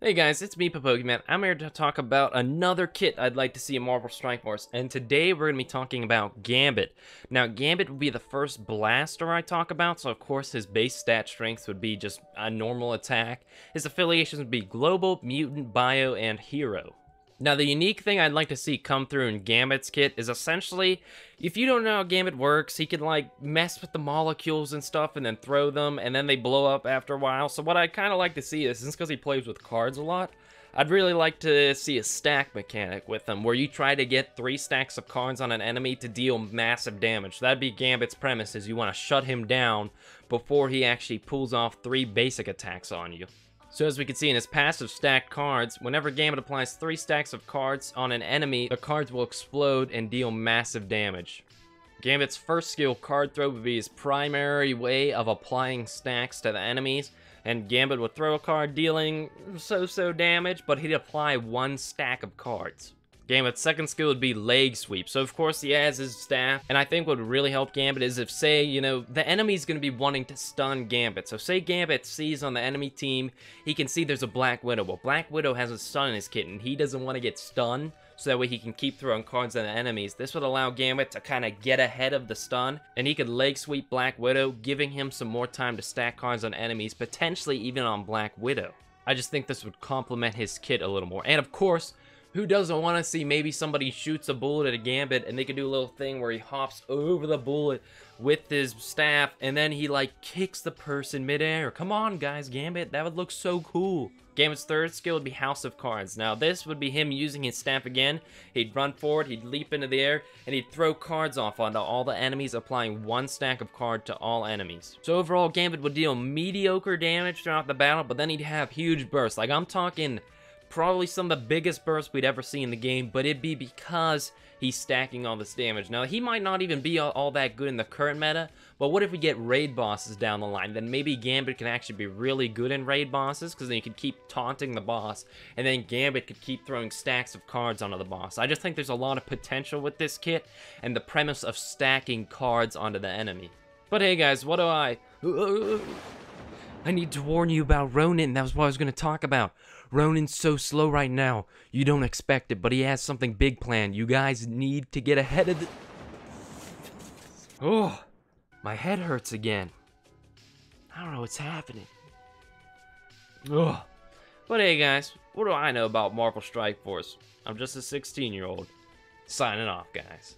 Hey guys, it's me, Pokemon. I'm here to talk about another kit I'd like to see in Marvel Strike Force, and today we're going to be talking about Gambit. Now, Gambit would be the first blaster I talk about, so of course his base stat strength would be just a normal attack. His affiliations would be Global, Mutant, Bio, and Hero. Now, the unique thing I'd like to see come through in Gambit's kit is essentially, if you don't know how Gambit works, he can, like, mess with the molecules and stuff and then throw them, and then they blow up after a while. So what I'd kind of like to see is, since because he plays with cards a lot, I'd really like to see a stack mechanic with him, where you try to get 3 stacks of cards on an enemy to deal massive damage. That'd be Gambit's premise, is you want to shut him down before he actually pulls off 3 basic attacks on you. So as we can see in his passive stacked cards, whenever Gambit applies 3 stacks of cards on an enemy, the cards will explode and deal massive damage. Gambit's first skill, Card Throw, would be his primary way of applying stacks to the enemies, and Gambit would throw a card dealing so-so damage, but he'd apply 1 stack of cards. Gambit's second skill would be Leg Sweep. So of course he has his staff, and I think what would really help Gambit is if, say, you know, the enemy's going to be wanting to stun Gambit. So say Gambit sees on the enemy team, he can see there's a Black Widow. Well, Black Widow has a stun in his kit, and he doesn't want to get stunned, so that way he can keep throwing cards at the enemies. This would allow Gambit to kind of get ahead of the stun, and he could Leg Sweep Black Widow, giving him some more time to stack cards on enemies, potentially even on Black Widow. I just think this would complement his kit a little more. And of course, who doesn't want to see maybe somebody shoots a bullet at a Gambit and they could do a little thing where he hops over the bullet with his staff and then he like kicks the person midair. Come on guys, Gambit, that would look so cool. Gambit's third skill would be House of Cards. Now this would be him using his staff again. He'd run forward, he'd leap into the air, and he'd throw cards off onto all the enemies, applying 1 stack of card to all enemies. So overall, Gambit would deal mediocre damage throughout the battle, but then he'd have huge bursts. Like, I'm talking probably some of the biggest bursts we'd ever see in the game, but it'd be because he's stacking all this damage. Now, he might not even be all that good in the current meta, but what if we get raid bosses down the line? Then maybe Gambit can actually be really good in raid bosses, because then you could keep taunting the boss, and then Gambit could keep throwing stacks of cards onto the boss. I just think there's a lot of potential with this kit, and the premise of stacking cards onto the enemy. But hey guys, what do I need to warn you about Ronin. That was what I was going to talk about. Ronin's so slow right now. You don't expect it, but he has something big planned. You guys need to get ahead of the... Oh, my head hurts again. I don't know what's happening. Ugh. But hey guys, what do I know about Marvel Strike Force? I'm just a 16-year-old. Signing off, guys.